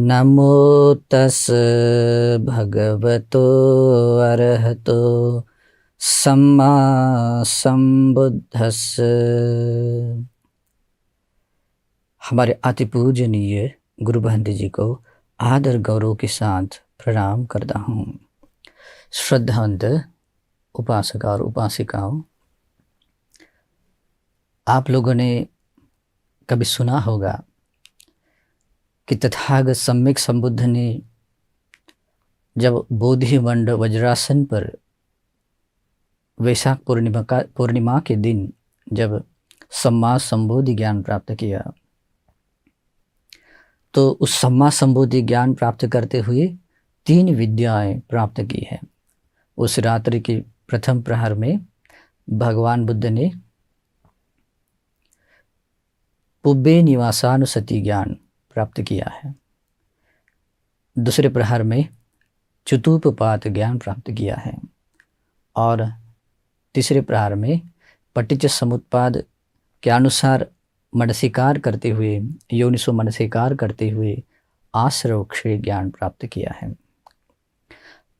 नमो तस् भगवतो अरहतो सम्मा संबुद्धस्स। हमारे अति पूजनीय गुरु बहंत जी को आदर गौरव के साथ प्रणाम करता हूँ। श्रद्धावंत उपासक और उपासिकाओं, आप लोगों ने कभी सुना होगा कि तथागत सम्यक संबुद्ध ने जब बोधिमंड वज्रासन पर वैशाख पूर्णिमा के दिन जब सम्मा संबोधि ज्ञान प्राप्त किया, तो उस सम्मा संबोधि ज्ञान प्राप्त करते हुए 3 विद्याएं प्राप्त की है। उस रात्रि के प्रथम प्रहर में भगवान बुद्ध ने पुब्बे निवासानुसति ज्ञान प्राप्त किया है। दूसरे प्रहर में चतुपपात ज्ञान प्राप्त किया है और तीसरे प्रहर में पटिच्च समुत्पाद के अनुसार मनसिकार करते हुए योनिसो मनसिकार करते हुए आश्रव क्षय ज्ञान प्राप्त किया है।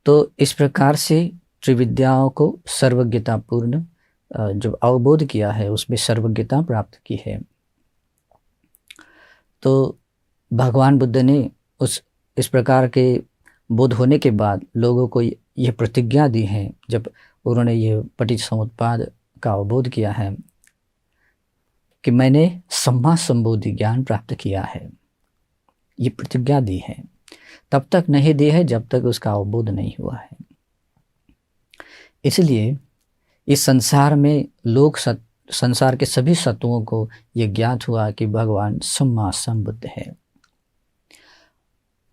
तो इस प्रकार से त्रिविद्याओं को सर्वज्ञतापूर्ण जो अवबोध किया है उसमें सर्वज्ञता प्राप्त की है। तो भगवान बुद्ध ने इस प्रकार के बोध होने के बाद लोगों को यह प्रतिज्ञा दी है, जब उन्होंने ये पटिच्च समुत्पाद का अवबोध किया है कि मैंने सम्मा संबोधि ज्ञान प्राप्त किया है। ये प्रतिज्ञा दी है, तब तक नहीं दी है जब तक उसका अवबोध नहीं हुआ है। इसलिए इस संसार में संसार के सभी सत्वों को ये ज्ञात हुआ कि भगवान सम्मा संबुद्ध है।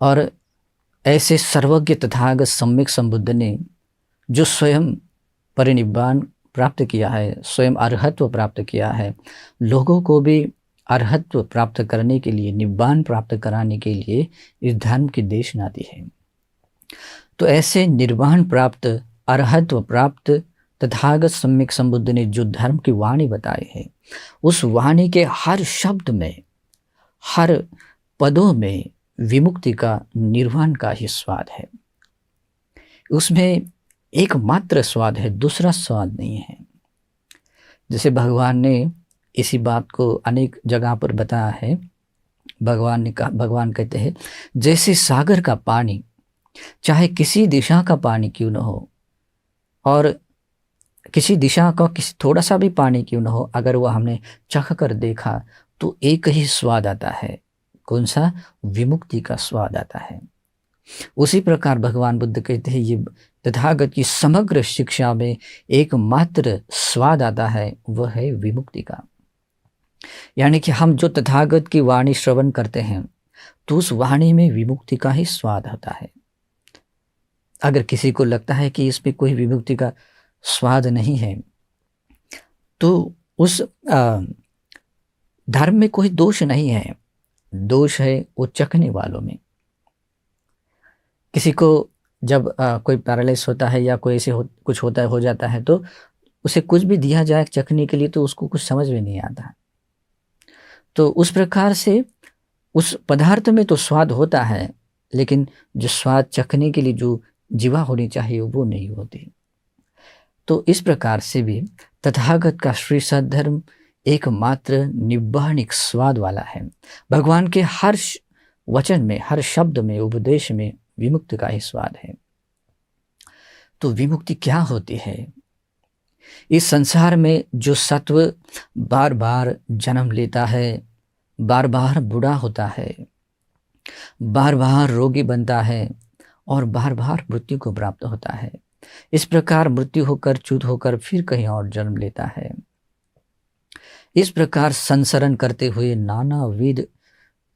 और ऐसे सर्वज्ञ तथागत सम्यक संबुद्ध ने जो स्वयं परिनिब्बान प्राप्त किया है, स्वयं अर्हत्व प्राप्त किया है, लोगों को भी अर्हत्व प्राप्त करने के लिए, निब्बान प्राप्त कराने के लिए इस धर्म की देशना दी है। तो ऐसे निर्वाण प्राप्त, अर्हत्व प्राप्त तथागत सम्यक संबुद्ध ने जो धर्म की वाणी बताई है, उस वाणी के हर शब्द में, हर पदों में विमुक्ति का, निर्वाण का ही स्वाद है। उसमें एकमात्र स्वाद है, दूसरा स्वाद नहीं है। जैसे भगवान ने इसी बात को अनेक जगह पर बताया है। भगवान कहते हैं, जैसे सागर का पानी चाहे किसी दिशा का पानी क्यों न हो, और किसी दिशा का थोड़ा सा भी पानी क्यों न हो, अगर वह हमने चख कर देखा तो एक ही स्वाद आता है। कौन सा? विमुक्ति का स्वाद आता है। उसी प्रकार भगवान बुद्ध कहते हैं, ये तथागत की समग्र शिक्षा में एकमात्र स्वाद आता है, वह है विमुक्ति का। यानी कि हम जो तथागत की वाणी श्रवण करते हैं तो उस वाणी में विमुक्ति का ही स्वाद होता है। अगर किसी को लगता है कि इसमें कोई विमुक्ति का स्वाद नहीं है, तो उस धर्म में कोई दोष नहीं है। दोष है वो चखने वालों में। किसी को जब कोई पैरालाइज होता है या कोई ऐसे कुछ होता है, हो जाता है, तो उसे कुछ भी दिया जाए चखने के लिए तो उसको कुछ समझ में नहीं आता। तो उस प्रकार से उस पदार्थ में तो स्वाद होता है, लेकिन जो स्वाद चखने के लिए जो जीवा होनी चाहिए वो नहीं होती। तो इस प्रकार से भी तथागत का श्री सद्धर्म एकमात्र निब्बाणिक स्वाद वाला है। भगवान के हर वचन में, हर शब्द में, उपदेश में विमुक्ति का ही स्वाद है। तो विमुक्ति क्या होती है? इस संसार में जो सत्व बार बार जन्म लेता है, बार बार बूढ़ा होता है, बार बार रोगी बनता है और बार बार मृत्यु को प्राप्त होता है, इस प्रकार मृत्यु होकर, च्युत होकर फिर कहीं और जन्म लेता है, इस प्रकार संसरण करते हुए नानाविध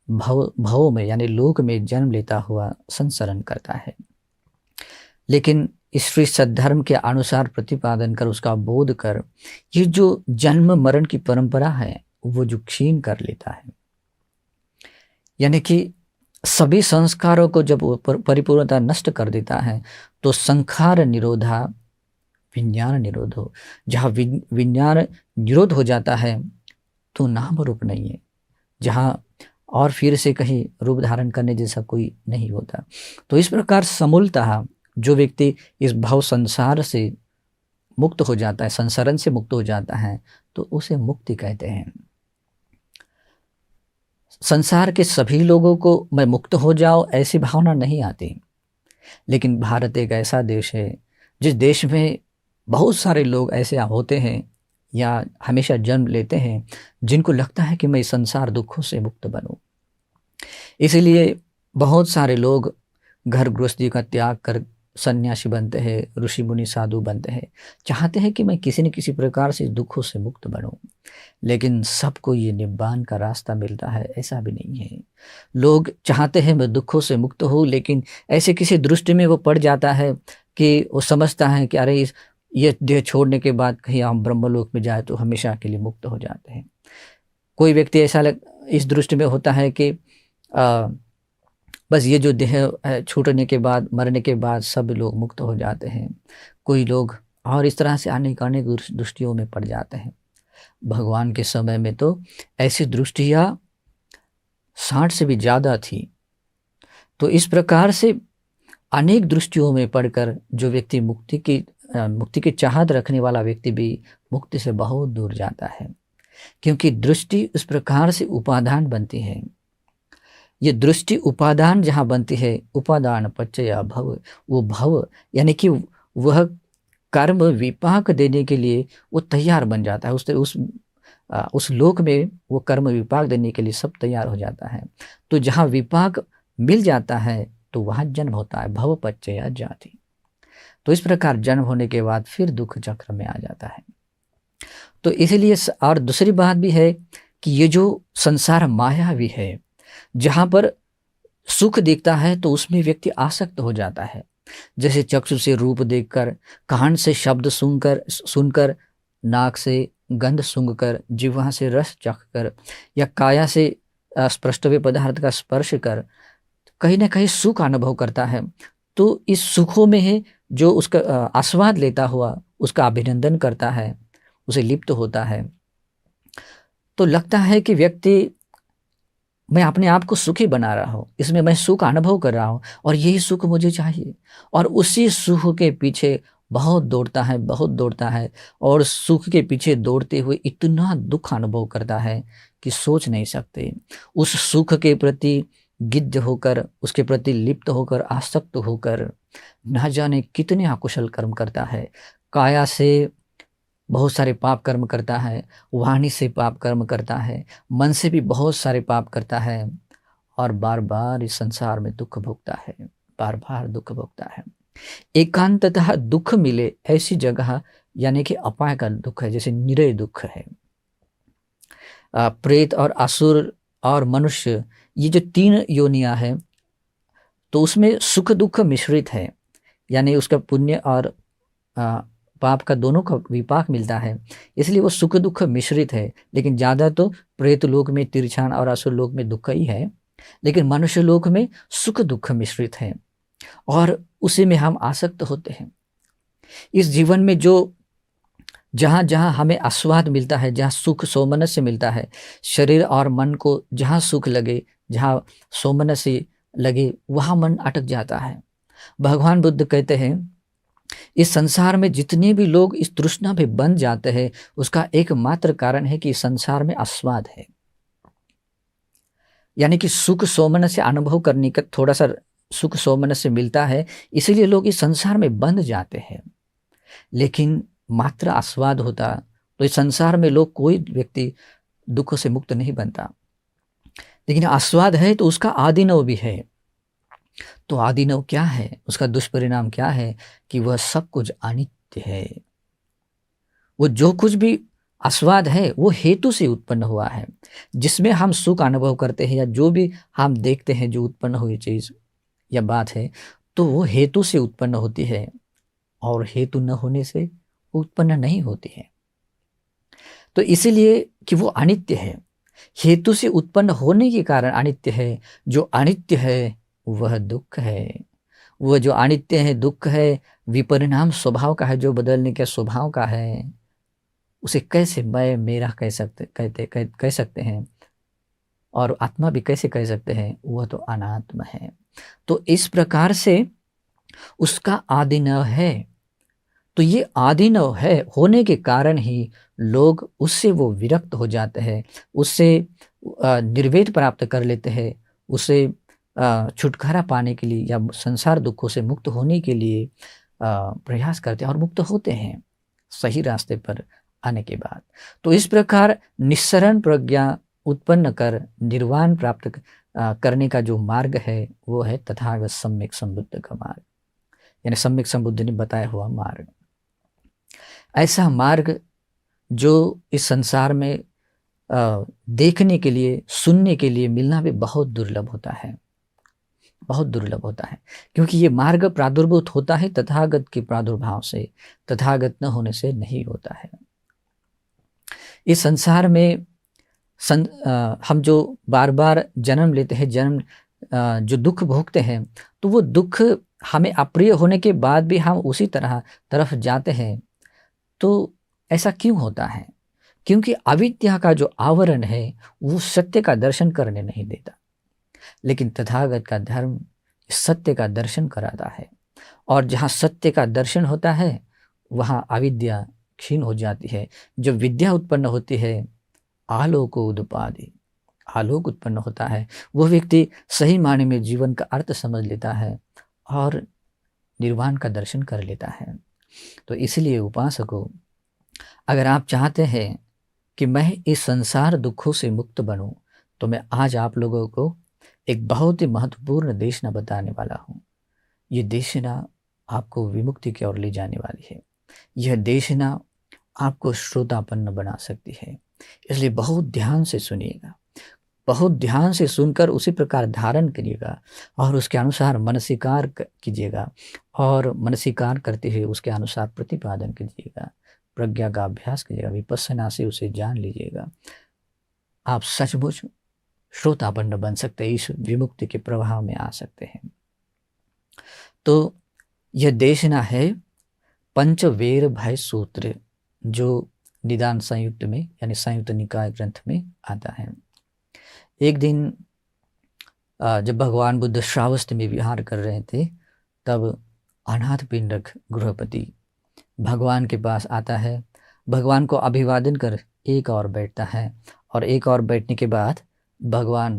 भवों में यानी लोक में जन्म लेता हुआ संसरण करता है। लेकिन इस श्री सद्धर्म के अनुसार प्रतिपादन कर, उसका बोध कर, ये जो जन्म मरण की परंपरा है वो जो क्षीण कर लेता है। यानी कि सभी संस्कारों को जब परिपूर्णता नष्ट कर देता है तो संखार निरोधा विज्ञान निरोधो। जहाँ विज्ञान निरोध हो जाता है तो नाम रूप नहीं है। जहाँ और फिर से कहीं रूप धारण करने जैसा कोई नहीं होता। तो इस प्रकार समूलतः जो व्यक्ति इस भव संसार से मुक्त हो जाता है, संसरण से मुक्त हो जाता है, तो उसे मुक्ति कहते हैं। संसार के सभी लोगों को मैं मुक्त हो जाऊं ऐसी भावना नहीं आती, लेकिन भारत एक ऐसा देश है जिस देश में बहुत सारे लोग ऐसे होते हैं या हमेशा जन्म लेते हैं जिनको लगता है कि मैं संसार दुखों से मुक्त बनूं। इसीलिए बहुत सारे लोग घर गृहस्थी का त्याग कर सन्यासी बनते हैं, ऋषि मुनि साधु बनते हैं, चाहते हैं कि मैं किसी न किसी प्रकार से दुखों से मुक्त बनूं। लेकिन सबको ये निब्बान का रास्ता मिलता है ऐसा भी नहीं है। लोग चाहते हैं मैं दुखों से मुक्त हूँ, लेकिन ऐसे किसी दृष्टि में वो पड़ जाता है कि वो समझता है कि अरे ये देह छोड़ने के बाद कहीं हम ब्रह्मलोक में जाए तो हमेशा के लिए मुक्त हो जाते हैं। कोई व्यक्ति ऐसा इस दृष्टि में होता है कि बस ये जो देह छूटने के बाद, मरने के बाद सब लोग मुक्त हो जाते हैं। कोई लोग और इस तरह से अनेक दृष्टियों में पड़ जाते हैं। भगवान के समय में तो ऐसी दृष्टियाँ 60 से भी ज़्यादा थी। तो इस प्रकार से अनेक दृष्टियों में पढ़कर जो व्यक्ति मुक्ति की चाहत रखने वाला व्यक्ति भी मुक्ति से बहुत दूर जाता है, क्योंकि दृष्टि इस प्रकार से उपादान बनती है। ये दृष्टि उपादान जहाँ बनती है, उपादान पच्चया भव, वो भव यानी कि वह कर्म विपाक देने के लिए वो तैयार बन जाता है। उस लोक में वो कर्म विपाक देने के लिए सब तैयार हो जाता है। तो जहाँ विपाक मिल जाता है तो वहाँ जन्म होता है, भव पच्चया जाति। तो इस प्रकार जन्म होने के बाद फिर दुख चक्र में आ जाता है। तो इसीलिए और दूसरी बात भी है कि ये जो संसार मायावी है, जहाँ पर सुख दिखता है तो उसमें व्यक्ति आसक्त हो जाता है। जैसे चक्षु से रूप देखकर, कान से शब्द सुनकर, नाक से गंध सूंघकर, जिह्वा से रस चखकर या काया से स्पृष्टव्य पदार्थ का स्पर्श कर कहीं ना कहीं सुख अनुभव करता है। तो इस सुखों में है जो उसका आस्वाद लेता हुआ उसका अभिनंदन करता है, उसे लिप्त होता है, तो लगता है कि व्यक्ति मैं अपने आप को सुखी बना रहा हूँ, इसमें मैं सुख अनुभव कर रहा हूँ और यही सुख मुझे चाहिए। और उसी सुख के पीछे बहुत दौड़ता है और सुख के पीछे दौड़ते हुए इतना दुख अनुभव करता है कि सोच नहीं सकते। उस सुख के प्रति गिद्ध होकर, उसके प्रति लिप्त होकर, आसक्त होकर न जाने कितने अकुशल कर्म करता है। काया से बहुत सारे पाप कर्म करता है, वाणी से पाप कर्म करता है, मन से भी बहुत सारे पाप करता है और बार बार इस संसार में दुख भोगता है, बार बार दुख भोगता है। एकांततः दुख मिले ऐसी जगह यानी कि अपाय का दुख है, जैसे निरय दुख है। प्रेत और असुर और मनुष्य, ये जो 3 योनियां हैं, तो उसमें सुख दुख मिश्रित है, यानी उसका पुण्य और पाप का दोनों का विपाक मिलता है, इसलिए वो सुख दुख मिश्रित है। लेकिन ज़्यादा तो प्रेत लोक में तिरछान और असुर लोक में दुख ही है, लेकिन मनुष्य लोक में सुख दुख मिश्रित है और उसी में हम आसक्त होते हैं। इस जीवन में जो जहाँ जहाँ हमें आस्वाद मिलता है, जहाँ सुख सोमनस्य मिलता है, शरीर और मन को जहाँ सुख लगे, जहाँ सोमनस्य लगे, वहाँ मन अटक जाता है। भगवान बुद्ध कहते हैं इस संसार में जितने भी लोग इस तृष्णा में बंध जाते हैं, उसका एकमात्र कारण है कि संसार में आस्वाद है, यानी कि सुख सोमनस्य अनुभव करने का थोड़ा सा सुख सोमनस्य मिलता है, इसीलिए लोग इस संसार में बंध जाते हैं। लेकिन मात्र आस्वाद होता तो इस संसार में लोग कोई व्यक्ति दुखों से मुक्त नहीं बनता। लेकिन आस्वाद है तो उसका आदिनव भी है। तो आदिनव क्या है, उसका दुष्परिणाम क्या है कि वह सब कुछ अनित्य है। वो जो कुछ भी आस्वाद है वो हेतु से उत्पन्न हुआ है। जिसमें हम सुख अनुभव करते हैं या जो भी हम देखते हैं जो उत्पन्न हुई चीज़ या बात है, तो वो हेतु से उत्पन्न होती है और हेतु न होने से उत्पन्न नहीं होती है। तो इसीलिए कि वो अनित्य है, हेतु से उत्पन्न होने के कारण अनित्य है। जो अनित्य है वह दुख है। वह जो अनित्य है, दुख है, विपरिणाम स्वभाव का है, जो बदलने के स्वभाव का है, उसे कैसे मैं मेरा कह सकते हैं। और आत्मा भी कैसे कह सकते हैं, वह तो अनात्म है। तो इस प्रकार से उसका आदि न है। तो ये आदि न है होने के कारण ही लोग उससे वो विरक्त हो जाते हैं, उससे निर्वेद प्राप्त कर लेते हैं, उसे छुटकारा पाने के लिए या संसार दुखों से मुक्त होने के लिए प्रयास करते हैं और मुक्त होते हैं सही रास्ते पर आने के बाद। तो इस प्रकार निस्सरण प्रज्ञा उत्पन्न कर निर्वाण प्राप्त करने का जो मार्ग है वो है तथागत सम्यक संबुद्ध का मार्ग, यानी सम्यक संबुद्ध ने बताया हुआ मार्ग। ऐसा मार्ग जो इस संसार में देखने के लिए, सुनने के लिए मिलना भी बहुत दुर्लभ होता है, बहुत दुर्लभ होता है, क्योंकि ये मार्ग प्रादुर्भूत होता है तथागत के प्रादुर्भाव से, तथागत न होने से नहीं होता है। इस संसार में हम जो बार बार जन्म लेते हैं, जो दुख भोगते हैं, तो वो दुख हमें अप्रिय होने के बाद भी हम उसी तरफ जाते हैं। तो ऐसा क्यों होता है? क्योंकि अविद्या का जो आवरण है वो सत्य का दर्शन करने नहीं देता, लेकिन तथागत का धर्म सत्य का दर्शन कराता है। और जहाँ सत्य का दर्शन होता है वहाँ अविद्या क्षीण हो जाती है। जब विद्या उत्पन्न होती है, आलोक उदपादि, आलोक उत्पन्न होता है, वो व्यक्ति सही मायने में जीवन का अर्थ समझ लेता है और निर्वाण का दर्शन कर लेता है। तो इसलिए उपासकों, अगर आप चाहते हैं कि मैं इस संसार दुखों से मुक्त बनूं, तो मैं आज आप लोगों को एक बहुत ही महत्वपूर्ण देशना बताने वाला हूँ। ये देशना आपको विमुक्ति की ओर ले जाने वाली है। यह देशना आपको श्रोतापन्न बना सकती है, इसलिए बहुत ध्यान से सुनिएगा, बहुत ध्यान से सुनकर उसी प्रकार धारण करिएगा और उसके अनुसार मनसीकार कीजिएगा, और मनसीकार करते हुए उसके अनुसार प्रतिपादन कीजिएगा, प्रज्ञा का अभ्यास कीजिएगा, विपස්සना से उसे जान लीजिएगा। आप सचमुच श्रोतापन्न बन सकते हैं, इस विमुक्ति के प्रवाह में आ सकते हैं। तो यह देशना है पंचवेर भय सूत्र, जो निदान संयुक्त में यानी संयुक्त निकाय ग्रंथ में आता है। एक दिन जब भगवान बुद्ध श्रावस्ती में विहार कर रहे थे, तब अनाथ पिंडक गृहपति भगवान के पास आता है, भगवान को अभिवादन कर एक और बैठता है, और एक और बैठने के बाद भगवान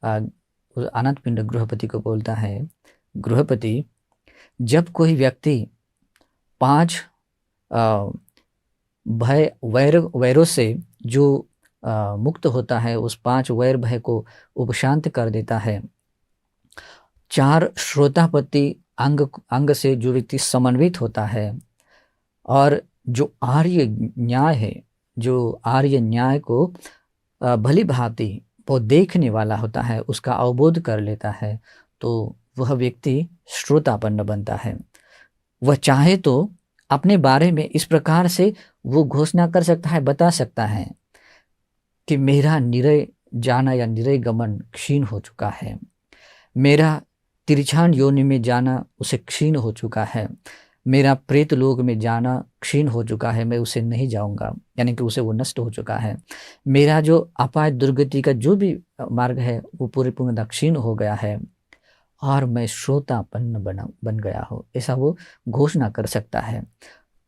अनाथ पिंडक गृहपति को बोलता है, गृहपति, जब कोई व्यक्ति 5 भय वैरों से जो मुक्त होता है, उस 5 वैर भय को उपशांत कर देता है, 4 श्रोतापति अंग से जो व्यक्ति समन्वित होता है, और जो आर्य न्याय है, जो आर्य न्याय को भली भांति वो देखने वाला होता है, उसका अवबोध कर लेता है, तो वह व्यक्ति श्रोतापन्न बनता है। वह चाहे तो अपने बारे में इस प्रकार से वो घोषणा कर सकता है, बता सकता है कि मेरा निरय जाना या निरय गमन क्षीण हो चुका है, मेरा तिरछान योनि में जाना उसे क्षीण हो चुका है, मेरा प्रेत लोक में जाना क्षीण हो चुका है, मैं उसे नहीं जाऊंगा, यानी कि उसे वो नष्ट हो चुका है, मेरा जो अपाय दुर्गति का जो भी मार्ग है वो पूरी पूर्णतः क्षीण हो गया है, और मैं श्रोतापन्न बन गया हो, ऐसा वो घोषणा कर सकता है।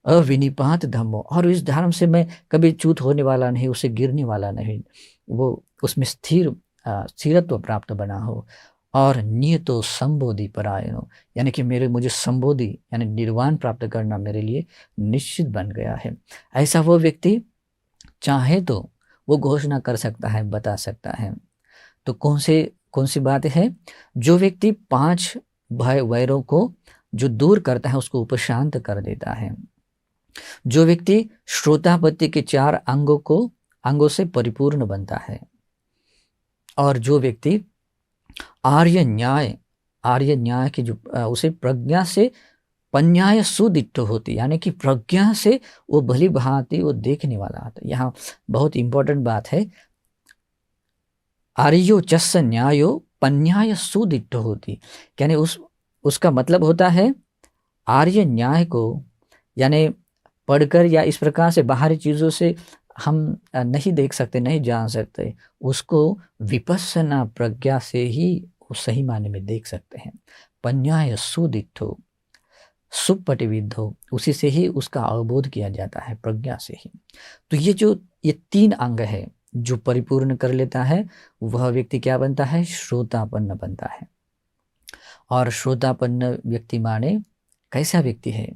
अविनिपात धम्मो, और इस धर्म से मैं कभी च्युत होने वाला नहीं, उसे गिरने वाला नहीं, वो उसमें स्थिरत्व प्राप्त बना हो। और नियतो संबोधि परायणो, यानी कि मुझे संबोधि यानी निर्वाण प्राप्त करना मेरे लिए निश्चित बन गया है, ऐसा वो व्यक्ति चाहे तो वो घोषणा कर सकता है, बता सकता है। तो कौन सी बात है? जो व्यक्ति 5 भय वैरों को जो दूर करता है, उसको उपशांत कर देता है, जो व्यक्ति श्रोतापति के 4 अंगों से परिपूर्ण बनता है, और जो व्यक्ति आर्य न्याय की जो उसे प्रज्ञा से पन्याय सुदिट्ठ होती, यानी कि प्रज्ञा से वो भली भांति वो देखने वाला आता। यहाँ बहुत इंपॉर्टेंट बात है, आर्यो चस्स न्यायो पन्याय सुदिट्ठ होती, यानी उसका मतलब होता है आर्य न्याय को, यानी पढ़कर या इस प्रकार से बाहरी चीज़ों से हम नहीं देख सकते, नहीं जान सकते, उसको विपश्यना प्रज्ञा से ही वो सही मायने में देख सकते हैं। पन्याय सुदिठो सुपटिविद्धो, उसी से ही उसका अवबोध किया जाता है, प्रज्ञा से ही। तो ये 3 अंग है जो परिपूर्ण कर लेता है, वह व्यक्ति क्या बनता है? श्रोतापन्न बनता है। और श्रोतापन्न व्यक्ति माने कैसा व्यक्ति है?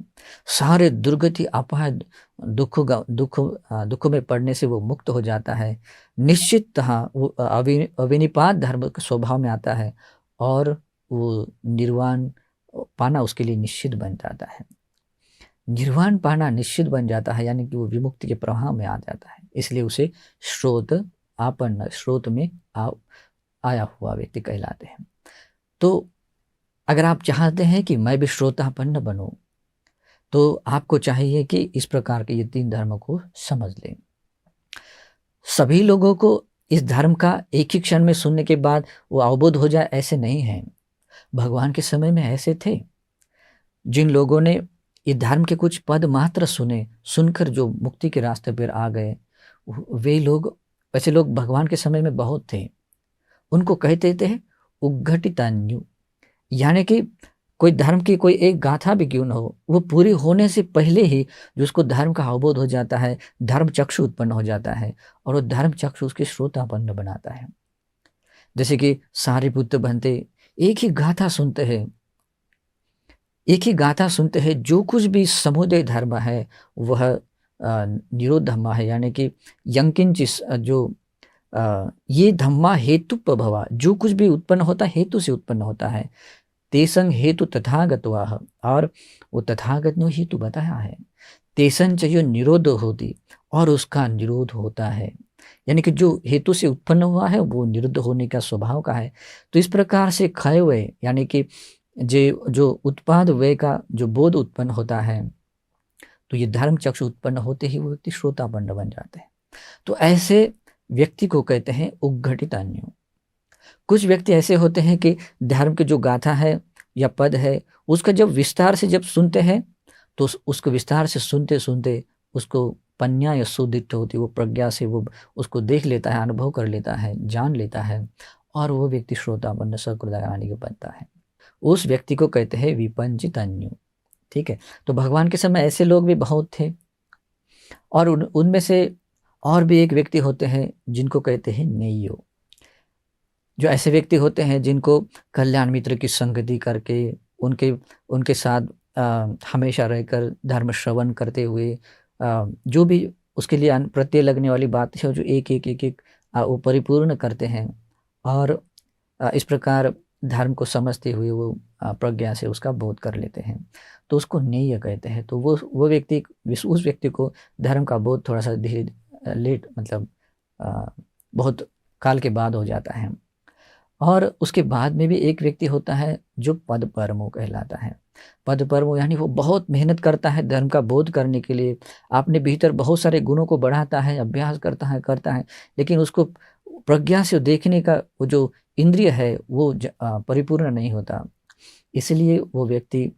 सारे दुर्गति अपाय दुख में पड़ने से वो मुक्त हो जाता है। निश्चिततः वो अविनिपात धर्म के स्वभाव में आता है और वो निर्वाण पाना उसके लिए निश्चित बन जाता है। निर्वाण पाना निश्चित बन जाता है, यानी कि वो विमुक्ति के प्रवाह में आ जाता है। इसलिए उसे श्रोत आपन्न, स्रोत में आया हुआ व्यक्ति कहलाते हैं। तो अगर आप चाहते हैं कि मैं भी श्रोतापन्न बनूं, तो आपको चाहिए कि इस प्रकार के ये 3 धर्म को समझ लें। सभी लोगों को इस धर्म का एक ही क्षण में सुनने के बाद वो अवबोध हो जाए, ऐसे नहीं है। भगवान के समय में ऐसे थे, जिन लोगों ने ये धर्म के कुछ पद मात्र सुने, सुनकर जो मुक्ति के रास्ते पर आ गए, वे लोग, वैसे लोग भगवान के समय में बहुत थे। उनको कहते थे उद्घटितान्यु, यानी कि कोई धर्म की कोई एक गाथा भी क्यों न हो, वो पूरी होने से पहले ही जो उसको धर्म का अवबोध हो जाता है, धर्म चक्षु उत्पन्न हो जाता है और वो धर्म चक्षु उसके श्रोतापन्न बनाता है। जैसे कि सारिपुत्र बनते एक ही गाथा सुनते हैं, एक ही गाथा सुनते हैं, जो कुछ भी समुदय धर्म है वह निरोध धम्मा है, यानी कि यंकिंचिस जो ये धम्मा हेतु प्रभवा, जो कुछ भी उत्पन्न होता है हेतु से उत्पन्न होता है। तेसंग हेतु तथागतवाह, और वो तथागत ने हेतु बताया है। तेसन चाहिए निरोध होती और उसका निरोध होता है, यानी कि जो हेतु से उत्पन्न हुआ है वो निरुद्ध होने का स्वभाव का है। तो इस प्रकार से क्षय व्यय, यानी कि जो उत्पाद व्यय का जो बोध उत्पन्न होता है, तो ये धर्म चक्षु उत्पन्न होते ही वो व्यक्ति श्रोतापन्न बन जाते हैं। तो ऐसे व्यक्ति को कहते हैं उद्घटितान्यु। कुछ व्यक्ति ऐसे होते हैं कि धर्म की जो गाथा है या पद है, उसका जब विस्तार से जब सुनते हैं, तो उसको विस्तार से सुनते सुनते उसको पन्या या सुदित होती, वो प्रज्ञा से वो उसको देख लेता है, अनुभव कर लेता है, जान लेता है, और वो व्यक्ति श्रोतापन्न सकृदयानी बनता है। उस व्यक्ति को कहते हैं विपंचितन्यु। ठीक है, तो भगवान के समय ऐसे लोग भी बहुत थे, और उनमें से और भी एक व्यक्ति होते हैं जिनको कहते हैं नेयो। जो ऐसे व्यक्ति होते हैं जिनको कल्याण मित्र की संगति करके उनके साथ हमेशा रहकर धर्म श्रवण करते हुए जो भी उसके लिए प्रत्यय लगने वाली बात है, जो एक वो परिपूर्ण करते हैं, और इस प्रकार धर्म को समझते हुए वो प्रज्ञा से उसका बोध कर लेते हैं, तो उसको नेय कहते हैं। तो वो व्यक्ति, उस व्यक्ति को धर्म का बोध थोड़ा सा धीरे लेट, मतलब बहुत काल के बाद हो जाता है। और उसके बाद में भी एक व्यक्ति होता है जो पद परमो कहलाता है। पद परमो यानी वो बहुत मेहनत करता है धर्म का बोध करने के लिए, अपने भीतर बहुत सारे गुणों को बढ़ाता है, अभ्यास करता है, लेकिन उसको प्रज्ञा से देखने का वो जो इंद्रिय है वो परिपूर्ण नहीं होता। इसलिए वो व्यक्ति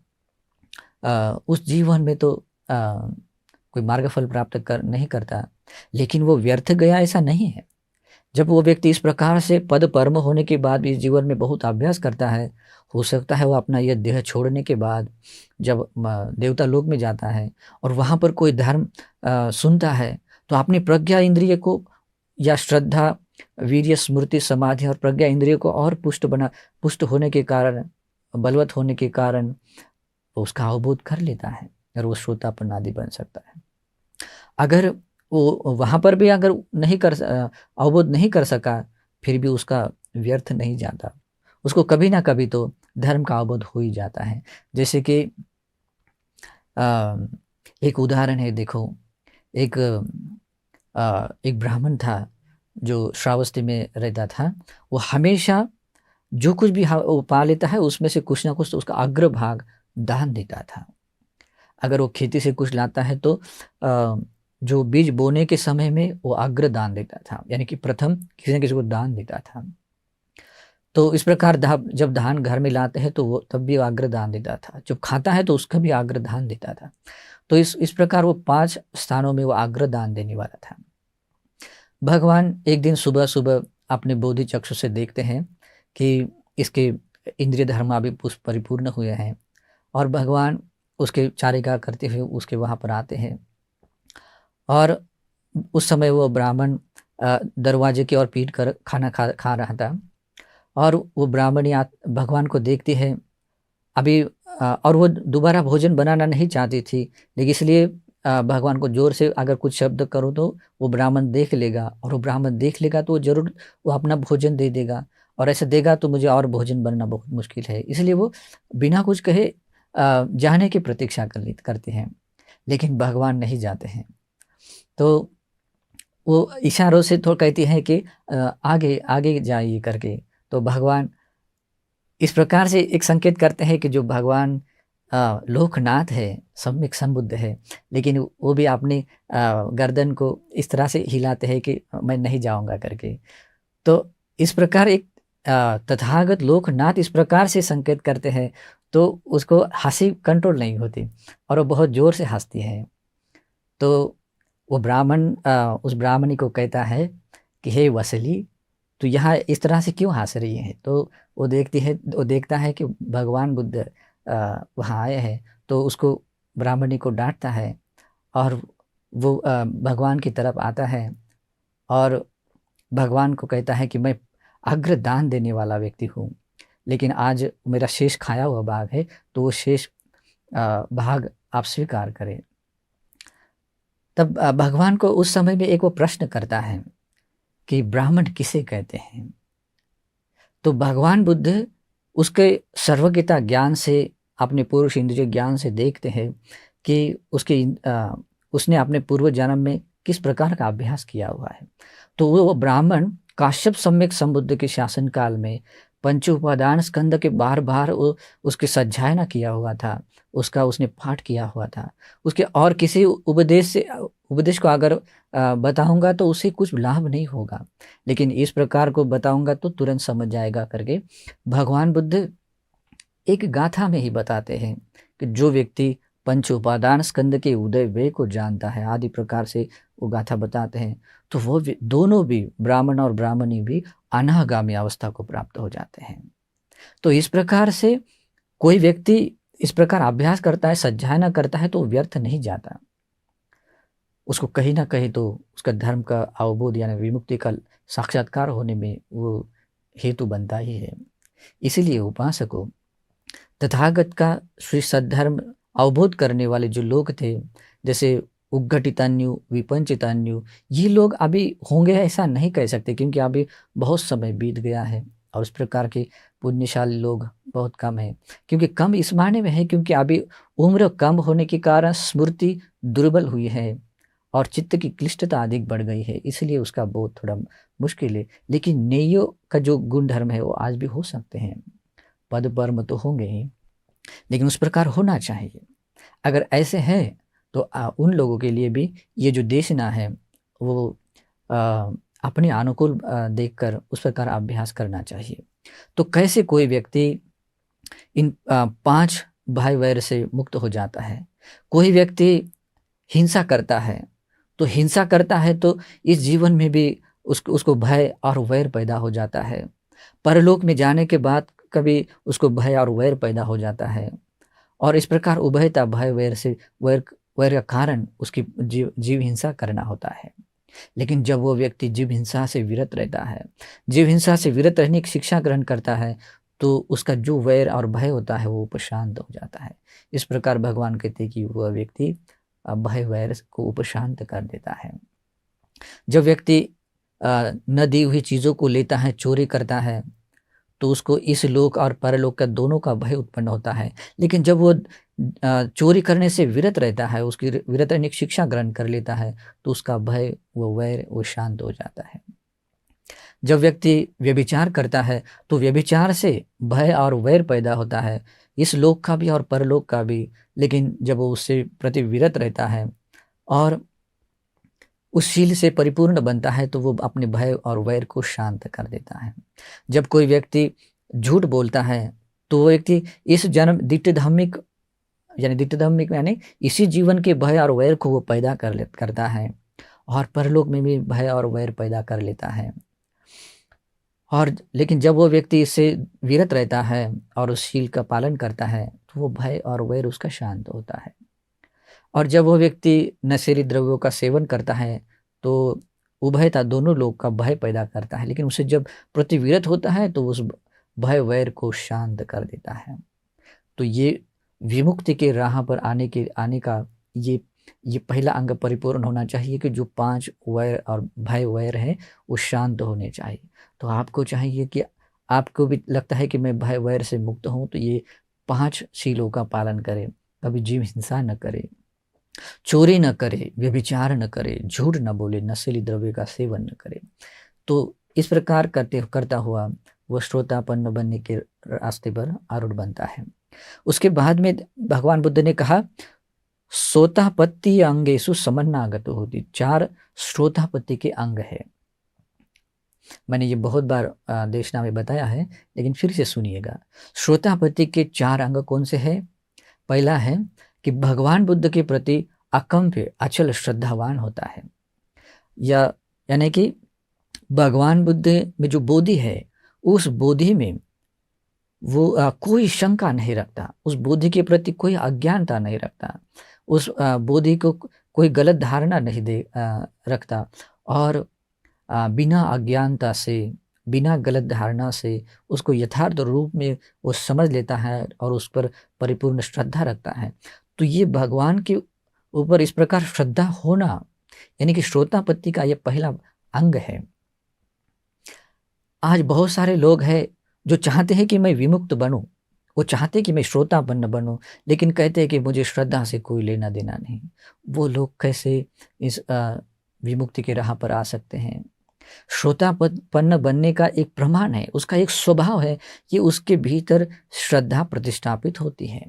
उस जीवन में तो कोई मार्गफल प्राप्त नहीं करता, लेकिन वो व्यर्थ गया ऐसा नहीं है। जब वो व्यक्ति इस प्रकार से पद परम होने के बाद भी इस जीवन में बहुत अभ्यास करता है, हो सकता है वो अपना यह देह छोड़ने के बाद जब देवता लोक में जाता है और वहाँ पर कोई धर्म सुनता है, तो अपनी प्रज्ञा इंद्रिय को या श्रद्धा, वीर्य, स्मृति, समाधि और प्रज्ञा इंद्रिय को और पुष्ट होने के कारण, बलवत होने के कारण वो उसका अवबोध कर लेता है और वो श्रोतापन्न आदि बन सकता है। अगर वो वहाँ पर भी अगर अवबोध नहीं कर सका, फिर भी उसका व्यर्थ नहीं जाता, उसको कभी ना कभी तो धर्म का अवबोध हो ही जाता है। जैसे कि एक उदाहरण है, देखो, एक ब्राह्मण था जो श्रावस्ती में रहता था। वो हमेशा जो कुछ भी वो पा लेता है उसमें से कुछ ना कुछ तो उसका अग्रभाग दान देता था। अगर वो खेती से कुछ लाता है तो जो बीज बोने के समय में वो अग्र दान देता था, यानी कि प्रथम किसी न किसी को दान देता था। तो इस प्रकार जब धान घर में लाते हैं तो वो तब भी अग्र दान देता था, जब खाता है तो उसका भी अग्र दान देता था। तो इस प्रकार वो 5 स्थानों में वो अग्र दान देने वाला था। भगवान एक दिन सुबह सुबह अपने बोधि चक्षु से देखते हैं कि इसके इंद्रिय धर्म अभी परिपूर्ण हुए हैं, और भगवान उसके चारिका करते हुए उसके वहाँ पर आते हैं। और उस समय वो ब्राह्मण दरवाजे की ओर पीट कर खाना खा रहा था, और वो ब्राह्मणी भगवान को देखती है अभी, और वो दोबारा भोजन बनाना नहीं चाहती थी, लेकिन इसलिए भगवान को ज़ोर से अगर कुछ शब्द करो तो वो ब्राह्मण देख लेगा, और वो ब्राह्मण देख लेगा तो वो ज़रूर वो अपना भोजन दे देगा, और ऐसे देगा तो मुझे और भोजन बनना बहुत मुश्किल है। इसलिए वो बिना कुछ कहे जाने की प्रतीक्षा करते हैं, लेकिन भगवान नहीं जाते हैं। तो वो इशारों से थोड़ा कहती हैं कि आगे आगे जाइए करके। तो भगवान इस प्रकार से एक संकेत करते हैं कि जो भगवान लोकनाथ है, सम्यक संबुद्ध है, लेकिन वो भी अपनी गर्दन को इस तरह से हिलाते हैं कि मैं नहीं जाऊंगा करके। तो इस प्रकार एक तथागत लोकनाथ इस प्रकार से संकेत करते हैं, तो उसको हंसी कंट्रोल नहीं होती और वो बहुत ज़ोर से हंसती है। तो वो ब्राह्मण उस ब्राह्मणी को कहता है कि हे वसली, तो यहाँ इस तरह से क्यों हंस रही है? तो वो देखता है कि भगवान बुद्ध वहाँ आए हैं, तो उसको ब्राह्मणी को डांटता है, और वो भगवान की तरफ आता है और भगवान को कहता है कि मैं अग्र दान देने वाला व्यक्ति हूँ, लेकिन आज मेरा शेष खाया हुआ भाग है, तो वो शेष भाग आप स्वीकार करें। तब भगवान को उस समय में एक वो प्रश्न करता है कि ब्राह्मण किसे कहते हैं? तो भगवान बुद्ध उसके सर्वज्ञता ज्ञान से, अपने पुरुष इंद्रिय ज्ञान से देखते हैं कि उसने अपने पूर्व जन्म में किस प्रकार का अभ्यास किया हुआ है। तो वो ब्राह्मण काश्यप सम्यक संबुद्ध के शासन काल में पंच उपादान स्कंद के बार बार उसके सज्जायना किया हुआ था, उसका उसने पाठ किया हुआ था। उसके और किसी उपदेश को अगर बताऊंगा तो उसे कुछ लाभ नहीं होगा, लेकिन इस प्रकार को बताऊंगा तो तुरंत समझ जाएगा करके भगवान बुद्ध एक गाथा में ही बताते हैं कि जो व्यक्ति पंच उपादान स्कंद के उदय वे को जानता है, आदि प्रकार से वो गाथा बताते हैं, तो वो दोनों भी ब्राह्मण और ब्राह्मणी भी अनागामी अवस्था को प्राप्त हो जाते हैं। तो इस प्रकार से कोई व्यक्ति इस प्रकार अभ्यास करता है, सज्जायना करता है, तो व्यर्थ नहीं जाता, उसको कहीं ना कहीं तो उसका धर्म का अवबोध यानी विमुक्ति का साक्षात्कार होने में वो हेतु बनता ही है। इसीलिए उपासकों तथागत का श्री सद्धर्म अवबोध करने वाले जो लोग थे, जैसे उद्घटितान्यु विपंचितान्यु, ये लोग अभी होंगे ऐसा नहीं कह सकते, क्योंकि अभी बहुत समय बीत गया है और इस प्रकार के पुण्यशाली लोग बहुत कम है। क्योंकि कम इस मायने में है क्योंकि अभी उम्र कम होने के कारण स्मृति दुर्बल हुई है और चित्त की क्लिष्टता अधिक बढ़ गई है, इसलिए उसका बोध थोड़ा मुश्किल है। लेकिन नेयों का जो गुण धर्म है वो आज भी हो सकते हैं, पद कर्म तो होंगे ही, लेकिन उस प्रकार होना चाहिए। अगर ऐसे है तो उन लोगों के लिए भी ये जो देशना है वो अपने अनुकूल देखकर उस प्रकार अभ्यास करना चाहिए। तो कैसे कोई व्यक्ति इन 5 भय वैर से मुक्त हो जाता है? कोई व्यक्ति हिंसा करता है, तो हिंसा करता है तो इस जीवन में भी उसको भय और वैर पैदा हो जाता है। परलोक में जाने के बाद कभी उसको भय और वैर पैदा हो जाता है, और इस प्रकार उभयता भय वैर से वैर का कारण उसकी जीव हिंसा करना होता है। लेकिन जब वो व्यक्ति जीव हिंसा से विरत रहता है, जीव हिंसा से विरत रहने की शिक्षा ग्रहण करता है, तो उसका जो वैर और भय होता है वो उपशांत हो जाता है। इस प्रकार भगवान कहते हैं कि वह व्यक्ति भय वैर को उपशांत कर देता है। जब व्यक्ति न दी हुई चीज़ों को लेता है, चोरी करता है, तो उसको इस लोक और परलोक का दोनों का भय उत्पन्न होता है। लेकिन जब वो चोरी करने से विरत रहता है, उसकी विरत रहने की शिक्षा ग्रहण कर लेता है, तो उसका भय वो वैर वो शांत हो जाता है। जब व्यक्ति व्यभिचार करता है तो व्यभिचार से भय और वैर पैदा होता है, इस लोक का भी और परलोक का भी। लेकिन जब वो उससे प्रति विरत रहता है और उस शील से परिपूर्ण बनता है, तो वो अपने भय और वैर को शांत कर देता है। जब कोई व्यक्ति झूठ बोलता है तो वो व्यक्ति इस जन्म दिट्टधम्मिक यानी इसी जीवन के भय और वैर को वो पैदा करता है, और परलोक में भी भय और वैर पैदा कर लेता है। और लेकिन जब वो व्यक्ति इससे विरत रहता है और उस शील का पालन करता है तो वो भय और वैर उसका शांत होता है। और जब वो व्यक्ति नशीली द्रव्यों का सेवन करता है तो उभयता दोनों लोग का भय पैदा करता है, लेकिन उसे जब प्रतिविरत होता है तो उस भय वैर को शांत कर देता है। तो ये विमुक्ति के राह पर आने का ये पहला अंग परिपूर्ण होना चाहिए कि जो 5 वैर और भय वैर है वो शांत होने चाहिए। तो आपको चाहिए कि आपको भी लगता है कि मैं भय वैर से मुक्त हूँ तो ये 5 शीलों का पालन करें। कभी जीव हिंसा न करे, चोरी न करे, व्यभिचार न करे, झूठ न बोले, नशीली द्रव्य का सेवन न करे। तो इस प्रकार करता हुआ वह श्रोतापन्न बनने के रास्ते पर आरूढ़ बनता है। उसके बाद में भगवान बुद्ध ने कहा श्रोतापत्ति अंगेषु समन्नागत होती। 4 श्रोतापत्ति के अंग है। मैंने ये बहुत बार देशना में बताया है, लेकिन फिर से सुनिएगा। श्रोतापत्ति के 4 अंग कौन से हैं? पहला है कि भगवान बुद्ध के प्रति अकम्प्य अचल श्रद्धावान होता है, यानी कि भगवान बुद्ध में जो बोधि है उस बोधि में वो कोई शंका नहीं रखता, उस बोधि के प्रति कोई अज्ञानता नहीं रखता, उस बोधि को कोई गलत धारणा नहीं रखता और बिना अज्ञानता से, बिना गलत धारणा से उसको यथार्थ रूप में वो समझ लेता है और उस पर परिपूर्ण श्रद्धा रखता है। तो ये भगवान के ऊपर इस प्रकार श्रद्धा होना यानी कि श्रोतापत्ति का ये पहला अंग है। आज बहुत सारे लोग हैं जो चाहते हैं कि मैं विमुक्त बनूं, वो चाहते हैं कि मैं श्रोतापन्न बनूं, लेकिन कहते हैं कि मुझे श्रद्धा से कोई लेना देना नहीं। वो लोग कैसे इस विमुक्ति के राह पर आ सकते हैं? श्रोतापन्न बनने का एक प्रमाण है, उसका एक स्वभाव है कि उसके भीतर श्रद्धा प्रतिष्ठापित होती है।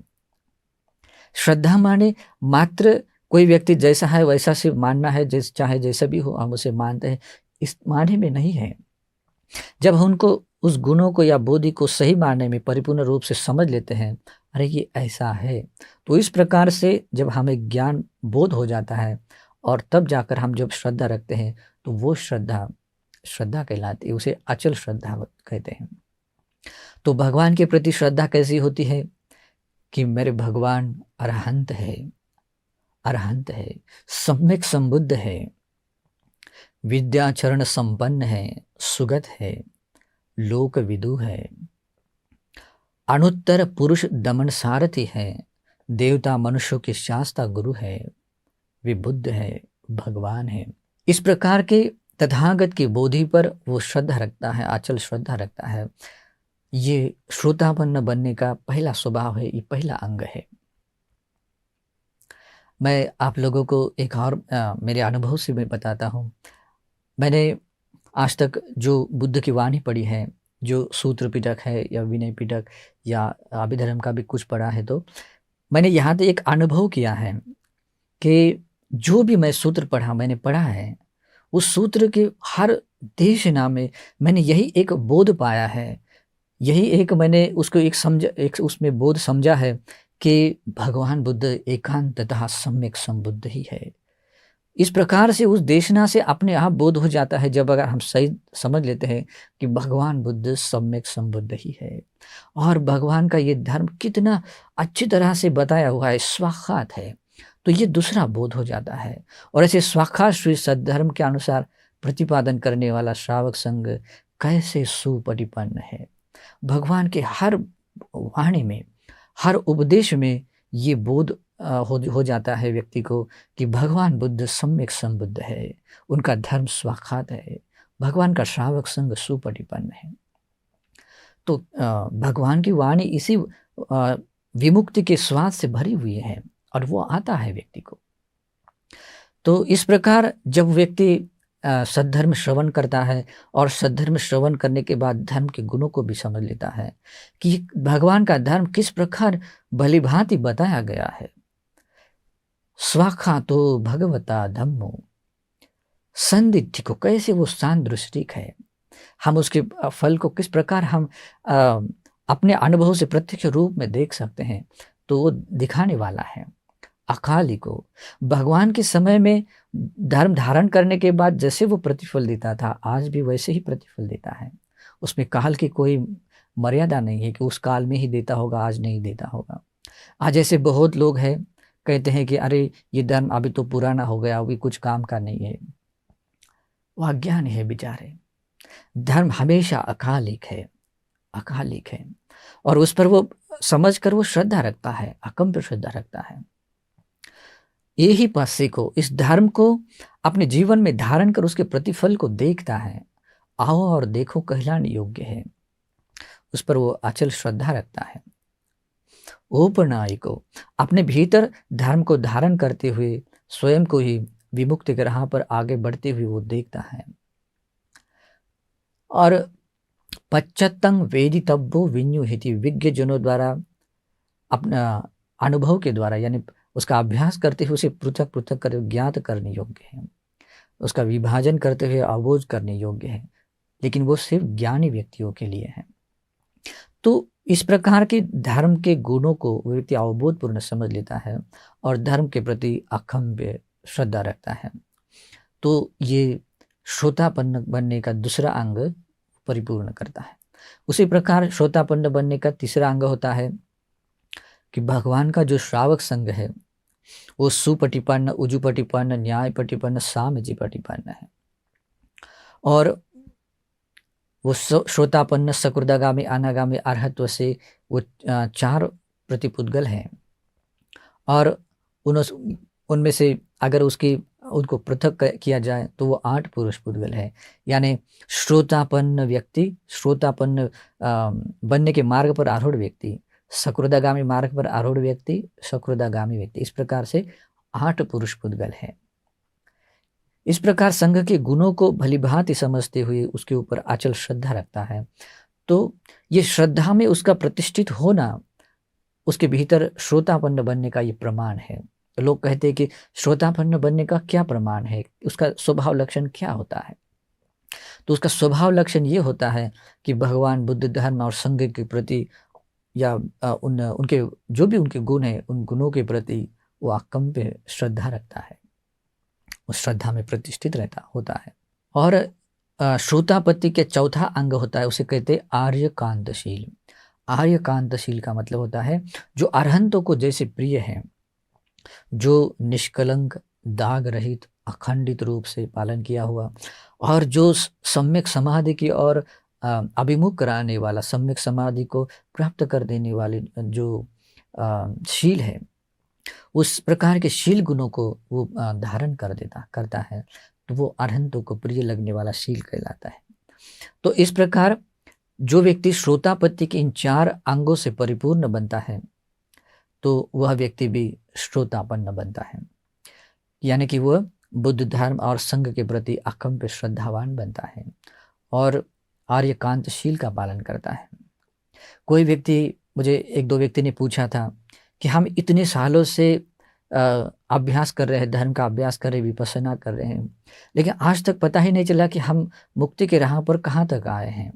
श्रद्धा माने मात्र कोई व्यक्ति जैसा है वैसा से मानना है, चाहे जैसा भी हो हम उसे मानते हैं, इस माने में नहीं है। जब हम उनको उस गुणों को या बोधि को सही मायने में परिपूर्ण रूप से समझ लेते हैं, अरे ये ऐसा है, तो इस प्रकार से जब हमें ज्ञान बोध हो जाता है और तब जाकर हम जब श्रद्धा रखते हैं तो वो श्रद्धा कहलाती है, उसे अचल श्रद्धा कहते हैं। तो भगवान के प्रति श्रद्धा कैसी होती है कि मेरे भगवान अरहंत है, सम्यक संबुद्ध है, विद्याचरण संपन्न है, सुगत है, लोक विदु है, अनुत्तर पुरुष दमन सारथी है, देवता मनुष्यों के शास्ता गुरु है, वे बुद्ध है, भगवान है। इस प्रकार के तथागत की बोधि पर वो श्रद्धा रखता है, अचल श्रद्धा रखता है। ये श्रोतापन्न बनने का पहला स्वभाव है, ये पहला अंग है। मैं आप लोगों को एक और मेरे अनुभव से मैं बताता हूँ। मैंने आज तक जो बुद्ध की वाणी पढ़ी है, जो सूत्र पिटक है या विनय पिटक या अभिधर्म का भी कुछ पढ़ा है, तो मैंने यहाँ तक एक अनुभव किया है कि जो भी मैं सूत्र मैंने पढ़ा है, उस सूत्र के हर देशना में मैंने यही एक बोध पाया है, यही एक मैंने उसको एक उसमें बोध समझा है कि भगवान बुद्ध एकांत तथा सम्यक संबुद्ध ही है। इस प्रकार से उस देशना से अपने आप बोध हो जाता है, जब अगर हम सही समझ लेते हैं कि भगवान बुद्ध सम्यक संबुद्ध ही है और भगवान का ये धर्म कितना अच्छी तरह से बताया हुआ है, स्वाक्षात है, तो ये दूसरा बोध हो जाता है। और ऐसे स्वाक्षात श्री सद्धर्म के अनुसार प्रतिपादन करने वाला श्रावक संघ कैसे सुपरिपन्न है। भगवान के हर वाणी में, हर उपदेश में ये बोध हो जाता है व्यक्ति को कि भगवान बुद्ध सम्यक संबुद्ध है, उनका धर्म स्वाक्षात है, भगवान का श्रावक संघ सुपरिपन्न है। तो भगवान की वाणी इसी विमुक्ति के स्वाद से भरी हुई है और वो आता है व्यक्ति को। तो इस प्रकार जब व्यक्ति सद्धर्म श्रवण करता है और सद्धर्म श्रवण करने के बाद धर्म के गुणों को भी समझ लेता है कि भगवान का धर्म किस प्रकार भलीभांति बताया गया है। स्वाक्षातो भगवता धम्मो, संदिग्ध को कैसे वो सांदृष्टिक है, हम उसके फल को किस प्रकार हम अपने अनुभव से प्रत्यक्ष रूप में देख सकते हैं, तो वो दिखाने वाला है। अकाली को भगवान के समय में धर्म धारण करने के बाद जैसे वो प्रतिफल देता था, आज भी वैसे ही प्रतिफल देता है। उसमें काल की कोई मर्यादा नहीं है कि उस काल में ही देता होगा, आज नहीं देता होगा। आज ऐसे बहुत लोग हैं, कहते हैं कि अरे ये धर्म अभी तो पुराना हो गया, अभी कुछ काम का नहीं है। वो अज्ञान है बेचारे। धर्म हमेशा अकालिक है, अकालिक है, और उस पर वो समझकर वो श्रद्धा रखता है, अकम्प श्रद्धा रखता है। यही पासे को, इस धर्म को अपने जीवन में धारण कर उसके प्रतिफल को देखता है। आओ और देखो कहलाने योग्य है, उस पर वो अचल श्रद्धा रखता है। ओपनाई को अपने भीतर धर्म को धारण करते हुए स्वयं को ही विमुक्ति के राह पर आगे बढ़ते हुए वो देखता है। और पश्चत्तंग वेदितव्यो विन्युहिति, विज्ञ जनों द्वारा अपना अनुभव के द्वारा यानी उसका अभ्यास करते हुए उसे पृथक पृथक कर ज्ञात करने योग्य है, उसका विभाजन करते हुए अवोध करने योग्य है, लेकिन वो सिर्फ ज्ञानी व्यक्तियों के लिए है। तो इस प्रकार के धर्म के गुणों को व्यक्ति अवबोधपूर्ण समझ लेता है और धर्म के प्रति अखम्य श्रद्धा रखता है। तो ये श्रोतापन्न बनने का दूसरा अंग परिपूर्ण करता है। उसी प्रकार श्रोतापन्न बनने का तीसरा अंग होता है कि भगवान का जो श्रावक संघ है वो सुपटिपन्न, उजुपटिपन्न, न्यायपटिपन्न, सामजीपटिपन्न है। और वो श्रोतापन्न, सकृदागामी, अनागामी, अर्हत्व से वो 4 प्रतिपुद्गल हैं। और उनमें से अगर उनको पृथक किया जाए तो वो 8 पुरुष पुद्गल है। यानी श्रोतापन्न व्यक्ति, श्रोतापन्न बनने के मार्ग पर आरूढ़ व्यक्ति, सकृदागामी मार्ग पर आरूढ़ व्यक्ति, सकृदागामी व्यक्ति, इस प्रकार से 8 पुरुष पुद्गल है। इस प्रकार संघ के गुणों को भलीभांति समझते हुए उसके ऊपर अचल श्रद्धा रखता है। तो ये श्रद्धा में उसका प्रतिष्ठित होना उसके भीतर श्रोतापन्न बनने का ये प्रमाण है। लोग कहते हैं कि श्रोतापन्न बनने का क्या प्रमाण है, उसका स्वभाव लक्षण क्या होता है। तो उसका स्वभाव लक्षण ये होता है कि भगवान, बुद्ध, धर्म और संघ के प्रति या उनके जो भी उनके गुण है, उन गुणों के प्रति वो अकम्प श्रद्धा रखता है, उस श्रद्धा में प्रतिष्ठित होता है। और श्रोतापत्ति के चौथा अंग होता है, उसे कहते हैं आर्यकांतशील। आर्यकांतशील का मतलब होता है जो अरहंतों को जैसे प्रिय है, जो निष्कलंक, दाग रहित, अखंडित रूप से पालन किया हुआ, और जो सम्यक समाधि की ओर अभिमुख कराने वाला, सम्यक समाधि को प्राप्त कर देने वाले जो शील है, उस प्रकार के शील गुणों को वो धारण करता है, तो वो अरहंतों को प्रिय लगने वाला शील कहलाता है। तो इस प्रकार जो व्यक्ति श्रोतापत्ति के इन 4 अंगों से परिपूर्ण बनता है तो वह व्यक्ति भी श्रोतापन्न बनता है, यानी कि वह बुद्ध, धर्म और संघ के प्रति अकम्प श्रद्धावान बनता है और आर्यकांतशील का पालन करता है। कोई व्यक्ति, मुझे 1-2 व्यक्ति ने पूछा था कि हम इतने सालों से अभ्यास कर रहे हैं, धर्म का अभ्यास कर रहे हैं, विपश्यना कर रहे हैं, लेकिन आज तक पता ही नहीं चला कि हम मुक्ति के राह पर कहाँ तक आए हैं,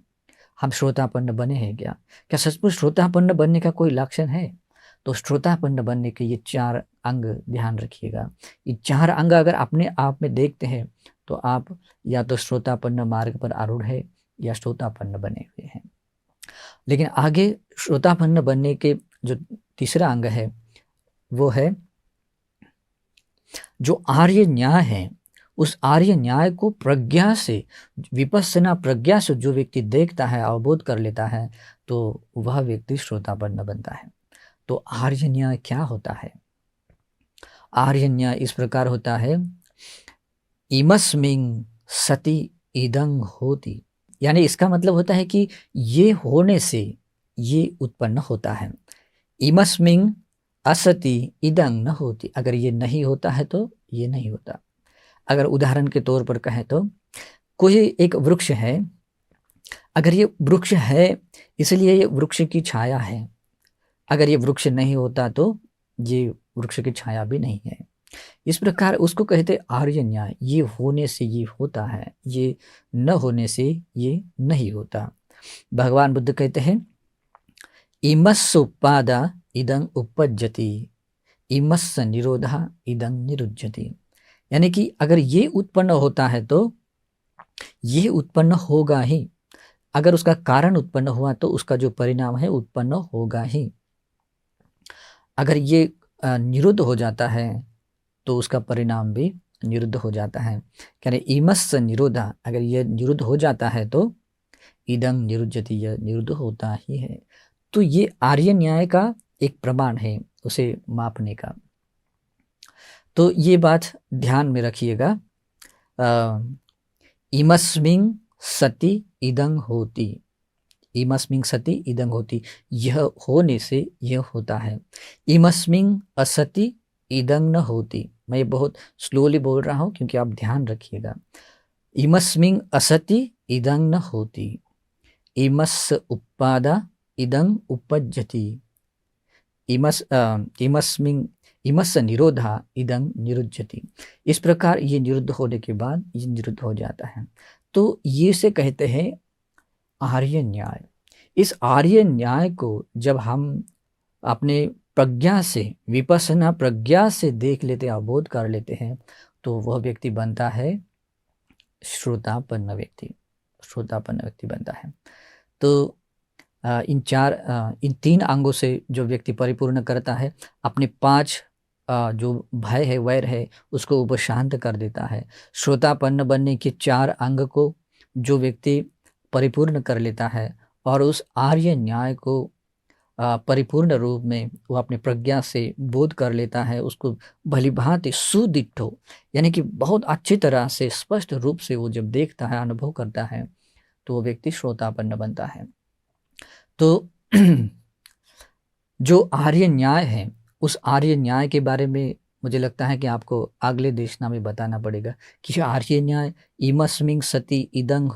हम श्रोतापन्न बने हैं क्या? क्या सचमुच श्रोतापन्न बनने का कोई लक्षण है? तो श्रोतापन्न बनने के ये 4 अंग ध्यान रखिएगा। ये 4 अंग अगर अपने आप में देखते हैं तो आप या तो श्रोतापन्न मार्ग पर आरूढ़ है या श्रोतापन्न बने हुए हैं। लेकिन आगे श्रोतापन्न बनने के जो तीसरा अंग है वो है जो आर्य न्याय है। उस आर्य न्याय को प्रज्ञा से, विपश्यना प्रज्ञा से जो व्यक्ति देखता है, अवबोध कर लेता है, तो वह व्यक्ति श्रोतापन्न बनता है। तो आर्य न्याय क्या होता है? आर्य न्याय इस प्रकार होता है, इमस्मिंग सति इदंग होती, यानी इसका मतलब होता है कि ये होने से ये उत्पन्न होता है। इमस्मिंग असति इदंग न होती, अगर ये नहीं होता है तो ये नहीं होता। अगर उदाहरण के तौर पर कहें तो कोई एक वृक्ष है, अगर ये वृक्ष है इसलिए ये वृक्ष की छाया है, अगर ये वृक्ष नहीं होता तो ये वृक्ष की छाया भी नहीं है। इस प्रकार उसको कहते आर्य न्याय, ये होने से ये होता है, ये न होने से ये नहीं होता। भगवान बुद्ध कहते हैं इमस्स उपादा इदं उपज्जति, इमस्स निरोधा इदं निरुज्यति, यानी कि अगर ये उत्पन्न होता है तो ये उत्पन्न होगा ही, अगर उसका कारण उत्पन्न हुआ तो उसका जो परिणाम है उत्पन्न होगा ही। अगर ये निरुद्ध हो जाता है तो उसका परिणाम भी निरुद्ध हो जाता है। कह रहे इमस् निरोधा, अगर ये निरुद्ध हो जाता है तो इदं निरुज्यति, यह निरुद्ध होता ही है। तो ये आर्य न्याय का एक प्रमाण है उसे मापने का। तो ये बात ध्यान में रखिएगा। इमस्मिं सति इदं होती, इमस्मिं सति इदं होती, यह होने से यह होता है। इमस्मिं असति इदं न होती, मैं बहुत स्लोली बोल रहा हूँ क्योंकि आप ध्यान रखिएगा। इमस्मिं असति इदं न होती, इमस् उत्पादा इदं उपज्यति, इमस्मिं इमस् निरोधा इदं निरुज्यति। इस प्रकार ये निरुद्ध होने के बाद ये निरुद्ध हो जाता है। तो ये से कहते हैं आर्य न्याय। इस आर्य न्याय को जब हम अपने प्रज्ञा से, विपස්සना प्रज्ञा से देख लेते, अवबोध कर लेते हैं, तो वह व्यक्ति बनता है श्रोतापन्न व्यक्ति, श्रोतापन्न व्यक्ति बनता है। तो इन 3 अंगों से जो व्यक्ति परिपूर्ण करता है, अपने 5 जो भय है, वैर है, उसको उपशांत कर देता है। श्रोतापन्न बनने के 4 अंग को जो व्यक्ति परिपूर्ण कर लेता है और उस आर्य न्याय को परिपूर्ण रूप में वो अपने प्रज्ञा से बोध कर लेता है, उसको भलीभांति सुदिठो, यानी कि बहुत अच्छी तरह से स्पष्ट रूप से वो जब देखता है, अनुभव करता है, तो वो व्यक्ति श्रोतापन्न बनता है। तो जो आर्य न्याय है, उस आर्य न्याय के बारे में मुझे लगता है कि आपको अगले देशना में बताना पड़ेगा कि आर्य न्याय इमस्मिं सति इदं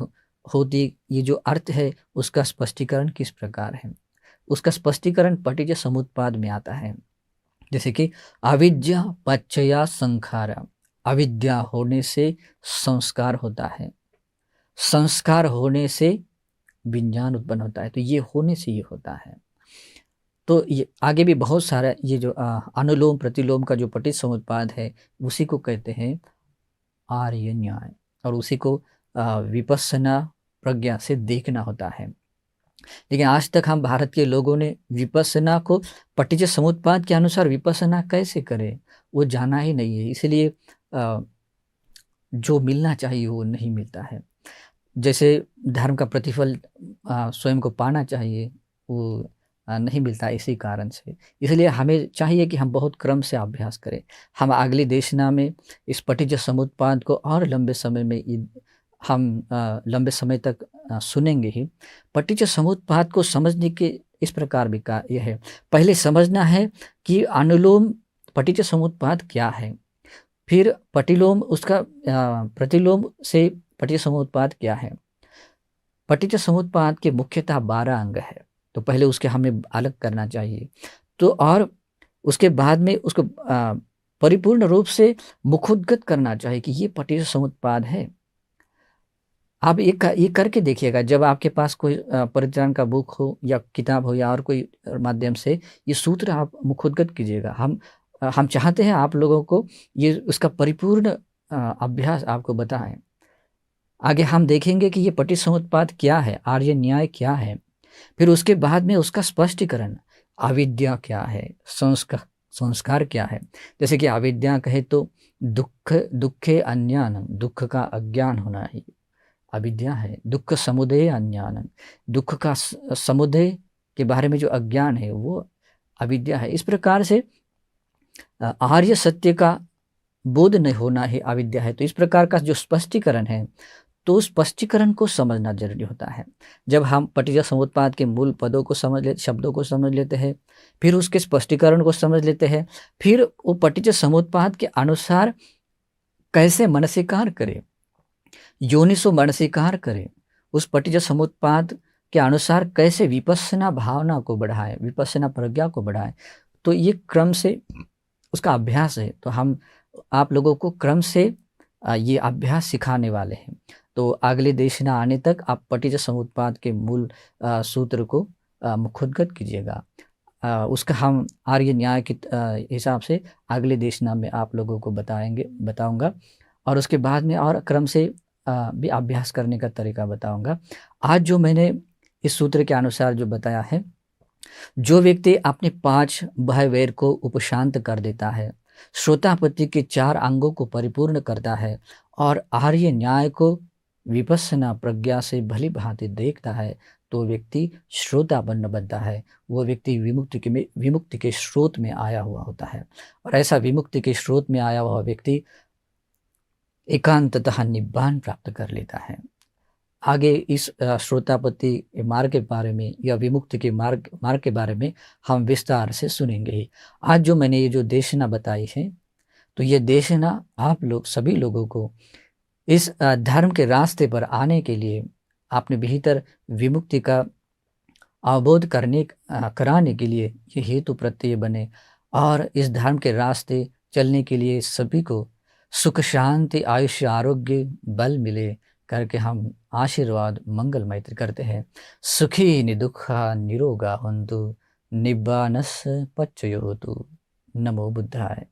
होती, ये जो अर्थ है उसका स्पष्टीकरण किस प्रकार है। उसका स्पष्टीकरण पटिज समुत्पाद में आता है। जैसे कि अविद्या पच्चया संखारा, अविद्या होने से संस्कार होता है, संस्कार होने से विज्ञान उत्पन्न होता है, तो ये होने से ये होता है। तो ये आगे भी बहुत सारा ये जो अनुलोम प्रतिलोम का जो पटिज समुत्पाद है उसी को कहते हैं आर्य न्याय, और उसी को विपස්සना प्रज्ञा से देखना होता है। लेकिन आज तक हम भारत के लोगों ने विपස්සना को पटिज समुत्पाद के अनुसार विपස්සना कैसे करें वो जाना ही नहीं है, इसलिए जो मिलना चाहिए वो नहीं मिलता है। जैसे धर्म का प्रतिफल स्वयं को पाना चाहिए वो नहीं मिलता इसी कारण से। इसलिए हमें चाहिए कि हम बहुत क्रम से अभ्यास करें। हम अगली देशना में इस पटिज समुत्पाद को और लंबे समय में हम लंबे समय तक सुनेंगे ही। पटिज समुत्पाद को समझने के इस प्रकार भी का यह है, पहले समझना है कि अनुलोम पटिज समुत्पाद क्या है, फिर पटिलोम उसका प्रतिलोम से पटिज समुत्पाद क्या है। पटिज समुत्पाद के मुख्यतः 12 अंग है, तो पहले उसके हमें अलग करना चाहिए। तो और उसके बाद में उसको परिपूर्ण रूप से मुखोद्गत करना चाहिए कि ये पटिज समुत्पाद है। आप ये करके देखिएगा, जब आपके पास कोई परित्राण का बुक हो या किताब हो या और कोई माध्यम से ये सूत्र आप मुखोद्गत कीजिएगा। हम चाहते हैं आप लोगों को ये उसका परिपूर्ण अभ्यास आपको बताएं। आगे हम देखेंगे कि ये पटिज समुत्पाद क्या है, आर्य न्याय क्या है, फिर उसके बाद में उसका स्पष्टीकरण, अविद्या क्या है, संस्कार क्या है। जैसे कि अविद्या कहे तो दुखे अज्ञान, दुख का अज्ञान होना ही अविद्या है। दुख समुदय अज्ञान, दुख का समुदय के बारे में जो अज्ञान है वो अविद्या है। इस प्रकार से आर्य सत्य का बोध नहीं होना ही अविद्या है। तो इस प्रकार का जो स्पष्टीकरण है, तो उस स्पष्टीकरण को समझना जरूरी होता है। जब हम पटिज समुत्पाद के मूल पदों को शब्दों को समझ लेते हैं, फिर उसके स्पष्टीकरण को समझ लेते हैं, फिर वो पटिज समुत्पाद के अनुसार कैसे मनसीकार करें, योनिसो मनसीकार करें, उस पटिज समुत्पाद के अनुसार कैसे विपස්සना भावना को बढ़ाएं, विपස්සना प्रज्ञा को बढ़ाएं। तो ये क्रम से उसका अभ्यास है। तो हम आप लोगों को क्रम से ये अभ्यास सिखाने वाले हैं। तो अगले देशना आने तक आप पटिज समुत्पाद के मूल सूत्र को मुखोद्गत कीजिएगा। उसका हम आर्य न्याय के हिसाब से अगले देशना में आप लोगों को बताऊंगा, और उसके बाद में और क्रम से भी अभ्यास करने का तरीका बताऊंगा। आज जो मैंने इस सूत्र के अनुसार जो बताया है, जो व्यक्ति अपने 5 भय वैर को उपशांत कर देता है, श्रोतापति के 4 अंगों को परिपूर्ण करता है और आर्य न्याय को विपස්සना प्रज्ञा से भली भांति देखता है, तो व्यक्ति श्रोतापन्न बनता है। वो व्यक्ति विमुक्ति के स्रोत में आया हुआ होता है, और ऐसा विमुक्ति के स्रोत में आया हुआ व्यक्ति एकांततः निब्बान प्राप्त कर लेता है। आगे इस श्रोतापति मार्ग के बारे में या विमुक्ति के मार्ग के बारे में हम विस्तार से सुनेंगे ही। आज जो मैंने ये जो देशना बताई है, तो ये देशना आप लोग सभी लोगों को इस धर्म के रास्ते पर आने के लिए, अपने भीतर विमुक्ति का अवबोध कराने के लिए ये हेतु प्रत्यय बने, और इस धर्म के रास्ते चलने के लिए सभी को सुख शांति आयुष्य आरोग्य बल मिले करके हम आशीर्वाद मंगल मैत्री करते हैं। सुखी निदुखा निरोगा हुंतु निब्बानस पच्चयोतु। नमो बुद्धाय।